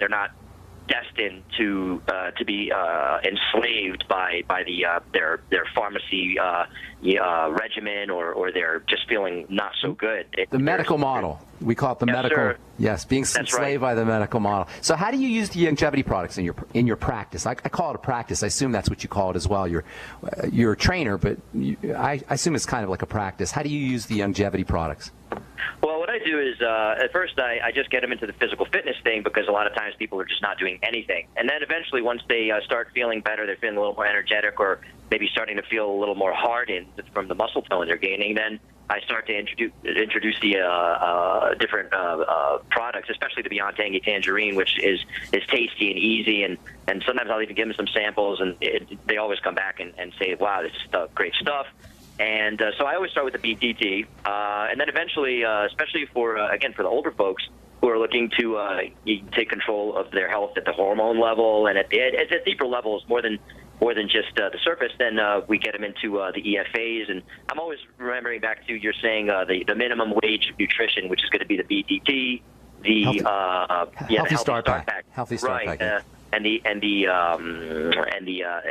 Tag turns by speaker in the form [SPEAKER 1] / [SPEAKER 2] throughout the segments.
[SPEAKER 1] They're not destined to be enslaved by their pharmacy regimen, or they're just feeling not so good.
[SPEAKER 2] The medical model. We call it the medical.
[SPEAKER 1] Sir.
[SPEAKER 2] Yes, being enslaved by the medical model. So how do you use the longevity products in your practice? I call it a practice. I assume that's what you call it as well. You're a trainer, but I assume it's kind of like a practice. How do you use the longevity products?
[SPEAKER 1] Well, what I do is, at first, I just get them into the physical fitness thing, because a lot of times people are just not doing anything. And then eventually, once they start feeling better, they're feeling a little more energetic, or maybe starting to feel a little more hardened from the muscle tone they're gaining, then I start to introduce the different products, especially the Beyond Tangy Tangerine, which is tasty and easy. And sometimes I'll even give them some samples, and they always come back and say, wow, this is great stuff. And so I always start with the BTT, and then eventually, especially for the older folks who are looking to take control of their health at the hormone level and at deeper levels, more than just the surface, then we get them into the EFAs. And I'm always remembering back to you're saying the minimum wage of nutrition, which is going to be the BTT, the
[SPEAKER 2] healthy start pack, healthy start pack.
[SPEAKER 1] And the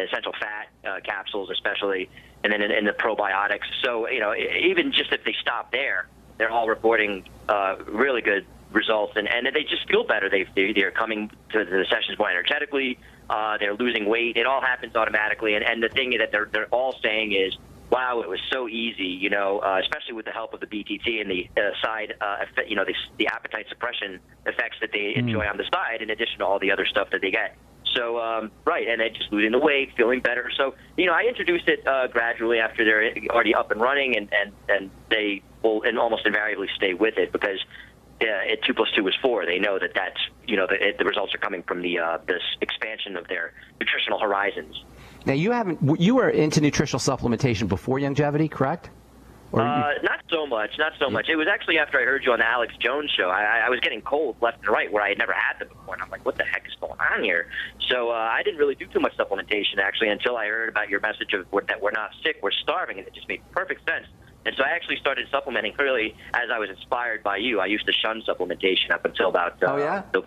[SPEAKER 1] essential fat capsules, especially, and then in the probiotics. So even just if they stop there, they're all reporting really good results, and they just feel better. They're coming to the sessions more energetically. They're losing weight. It all happens automatically. And the thing that they're all saying is, wow, it was so easy, especially with the help of the BTT and the the appetite suppression effects that they enjoy on the side, in addition to all the other stuff that they get. So, and then just losing the weight, feeling better. So, I introduced it gradually after they're already up and running, and they will almost invariably stay with it, because 2 + 2 is 4. They know that's the results are coming from this expansion of their nutritional horizons.
[SPEAKER 2] Now, you were into nutritional supplementation before longevity, correct?
[SPEAKER 1] Not so much. It was actually after I heard you on the Alex Jones show. I was getting colds left and right where I had never had them before, and I'm like, what the heck is going on here? So I didn't really do too much supplementation, actually, until I heard about your message of that we're not sick, we're starving, and it just made perfect sense. And so I actually started supplementing clearly as I was inspired by you. I used to shun supplementation up until about until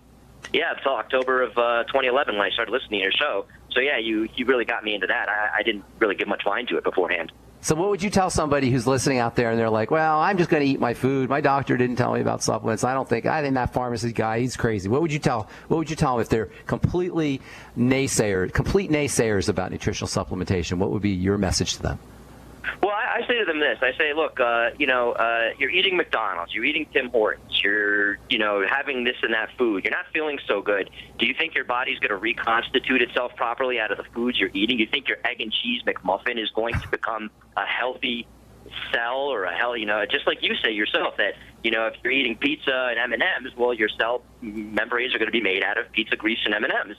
[SPEAKER 1] October of 2011 when I started listening to your show. So yeah, you really got me into that. I didn't really give much mind to it beforehand.
[SPEAKER 2] So what would you tell somebody who's listening out there and they're like, well, I'm just going to eat my food. My doctor didn't tell me about supplements. I think that pharmacy guy, he's crazy. What would you tell them if they're complete naysayers about nutritional supplementation? What would be your message to them?
[SPEAKER 1] Well, I say to them this. I say, look, you're eating McDonald's, you're eating Tim Hortons, you're, having this and that food. You're not feeling so good. Do you think your body's going to reconstitute itself properly out of the foods you're eating? Do you think your egg and cheese McMuffin is going to become a healthy cell or just like you say yourself that, if you're eating pizza and M&Ms, well, your cell membranes are going to be made out of pizza grease and M&Ms,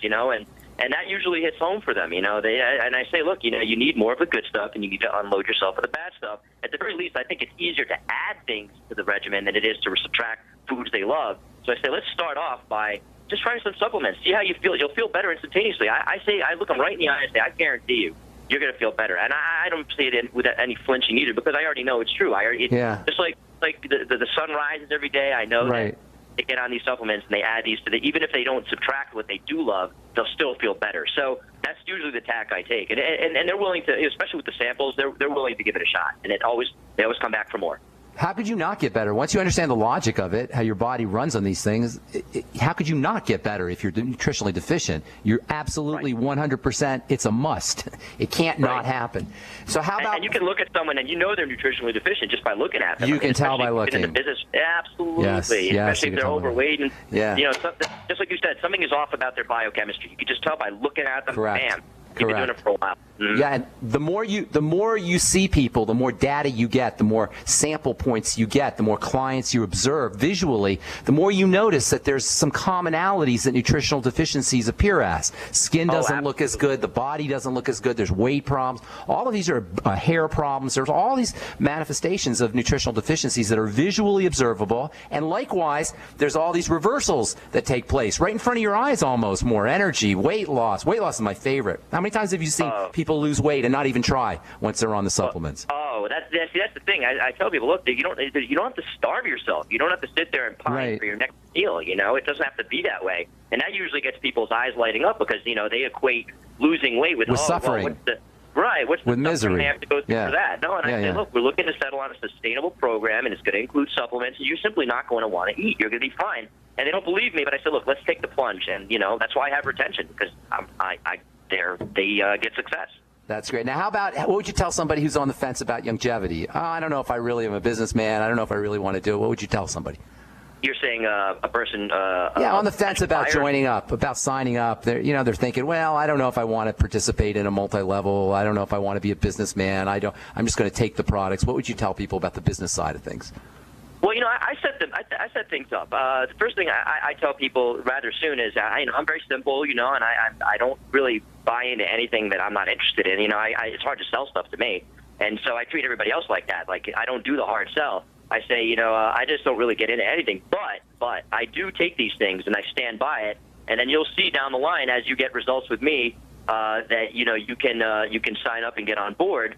[SPEAKER 1] and that usually hits home for them, and I say, look, you need more of the good stuff, and you need to unload yourself of the bad stuff. At the very least, I think it's easier to add things to the regimen than it is to subtract foods they love. So I say, let's start off by just trying some supplements. See how you feel. You'll feel better instantaneously. I look them right in the eye and say, I guarantee you, you're going to feel better. And I don't see it with any flinching either, because I already know it's true. Just like the sun rises every day, I know that they get on these supplements and they add these to even if they don't subtract what they do love, they'll still feel better. So that's usually the tack I take. And they're willing to, especially with the samples, they're willing to give it a shot. And they always come back for more.
[SPEAKER 2] How could you not get better? Once you understand the logic of it, how your body runs on these things, how could you not get better if you're nutritionally deficient? You're absolutely 100%. It's a must. It can't not happen. So how about... And you
[SPEAKER 1] can look at someone and they're nutritionally deficient just by looking at them.
[SPEAKER 2] You can tell by looking.
[SPEAKER 1] In the business, absolutely.
[SPEAKER 2] Yes,
[SPEAKER 1] especially if they're overweight. And, just like you said, something is off about their biochemistry. You can just tell by looking at them.
[SPEAKER 2] Correct.
[SPEAKER 1] Bam. You've been doing it for a while. Mm-hmm.
[SPEAKER 2] Yeah, and the more you see people, the more data you get, the more sample points you get, the more clients you observe visually, the more you notice that there's some commonalities that nutritional deficiencies appear as. Skin doesn't look as good, the body doesn't look as good, there's weight problems. All of these are hair problems. There's all these manifestations of nutritional deficiencies that are visually observable, and likewise, there's all these reversals that take place right in front of your eyes almost. More energy, weight loss. Weight loss is my favorite. How many times have you seen people lose weight and not even try once they're on the supplements?
[SPEAKER 1] So that's the thing. I tell people, look, you don't have to starve yourself. You don't have to sit there and pine for your next meal. It doesn't have to be that way. And that usually gets people's eyes lighting up because they equate losing weight with
[SPEAKER 2] suffering.
[SPEAKER 1] What's the
[SPEAKER 2] misery
[SPEAKER 1] they have to go through for that? No, and I say, look, we're looking to settle on a sustainable program, and it's going to include supplements, and you're simply not going to want to eat. You're going to be fine. And they don't believe me, but I said, look, let's take the plunge. And, that's why I have retention, because they get success.
[SPEAKER 2] That's great. Now, what would you tell somebody who's on the fence about longevity? I don't know if I really am a businessman. I don't know if I really want to do it. What would you tell somebody?
[SPEAKER 1] You're saying a person...
[SPEAKER 2] on the fence about joining up, about signing up. They're thinking, well, I don't know if I want to participate in a multi-level. I don't know if I want to be a businessman. I'm just going to take the products. What would you tell people about the business side of things?
[SPEAKER 1] Well, I set things up. The first thing I tell people rather soon is, I'm very simple, and I don't really buy into anything that I'm not interested in. It's hard to sell stuff to me, and so I treat everybody else like that. Like, I don't do the hard sell. I say, I just don't really get into anything, but I do take these things and I stand by it, and then you'll see down the line as you get results with me that you can sign up and get on board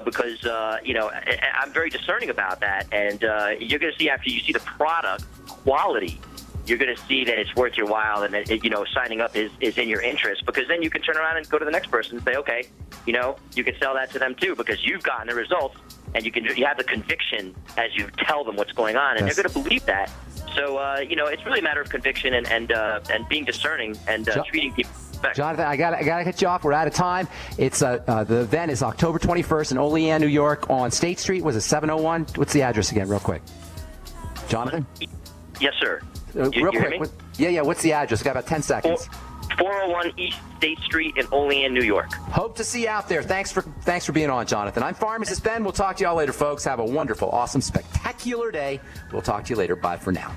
[SPEAKER 1] because I'm very discerning about that, and you're going to see after you see the product quality, you're going to see that it's worth your while and that signing up is in your interest, because then you can turn around and go to the next person and say, okay, you can sell that to them too because you've gotten the results. And you have the conviction as you tell them what's going on, and they're going to believe that. So, it's really a matter of conviction and being discerning and treating people with respect.
[SPEAKER 2] Jonathan, I got to cut you off. We're out of time. It's the event is October 21st in Olean, New York, on State Street. Was it 701? What's the address again, real quick? Jonathan?
[SPEAKER 1] Yes, sir.
[SPEAKER 2] Real quick. Yeah. What's the address? Got about 10 seconds.
[SPEAKER 1] 401 East State Street in Olean, New York.
[SPEAKER 2] Hope to see you out there. Thanks for being on, Jonathan. I'm Pharmacist Ben. We'll talk to you all later, folks. Have a wonderful, awesome, spectacular day. We'll talk to you later. Bye for now.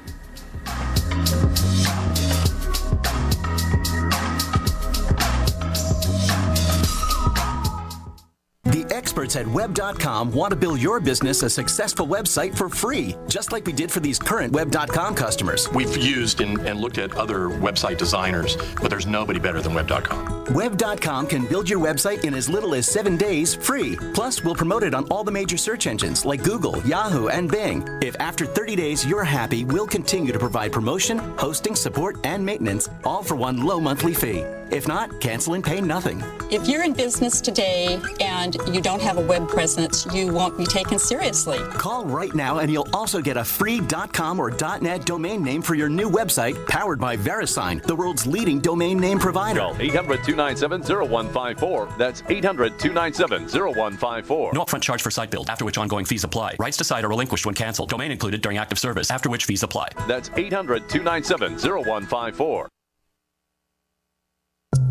[SPEAKER 3] The experts at Web.com want to build your business a successful website for free, just like we did for these current Web.com customers.
[SPEAKER 4] We've used and looked at other website designers, but there's nobody better than Web.com.
[SPEAKER 3] Web.com can build your website in as little as 7 days free. Plus, we'll promote it on all the major search engines like Google, Yahoo, and Bing. If after 30 days you're happy, we'll continue to provide promotion, hosting, support, and maintenance, all for one low monthly fee. If not, cancel and pay nothing.
[SPEAKER 5] If you're in business today and you don't have a web presence, you won't be taken seriously.
[SPEAKER 3] Call right now and you'll also get a free .com or .net domain name for your new website powered by VeriSign, the world's leading domain name provider.
[SPEAKER 6] Call 800-297-0154. That's 800-297-0154.
[SPEAKER 7] No upfront charge for site build, after which ongoing fees apply. Rights to site are relinquished when canceled. Domain included during active service, after which fees apply.
[SPEAKER 6] That's 800-297-0154.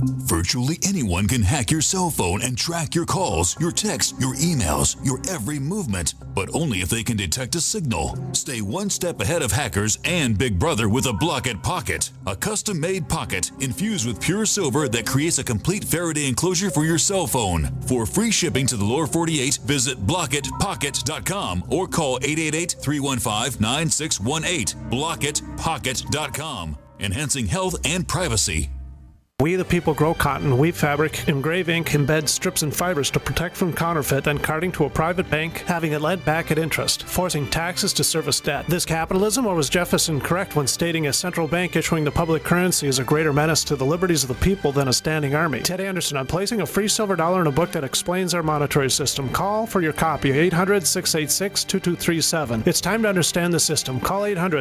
[SPEAKER 8] Virtually anyone can hack your cell phone and track your calls, your texts, your emails, your every movement, but only if they can detect a signal. Stay one step ahead of hackers and Big Brother with a Block-It Pocket, a custom-made pocket infused with pure silver that creates a complete Faraday enclosure for your cell phone. For free shipping to the lower 48, visit blockitpocket.com or call 888-315-9618. Blockitpocket.com, enhancing health and privacy.
[SPEAKER 9] We the people grow cotton, weave fabric, engrave ink, embed strips and fibers to protect from counterfeit, then carting to a private bank, having it lent back at interest, forcing taxes to service debt. This capitalism, or was Jefferson correct when stating a central bank issuing the public currency is a greater menace to the liberties of the people than a standing army? Ted Anderson, I'm placing a free silver dollar in a book that explains our monetary system. Call for your copy, 800-686-2237. It's time to understand the system. Call 800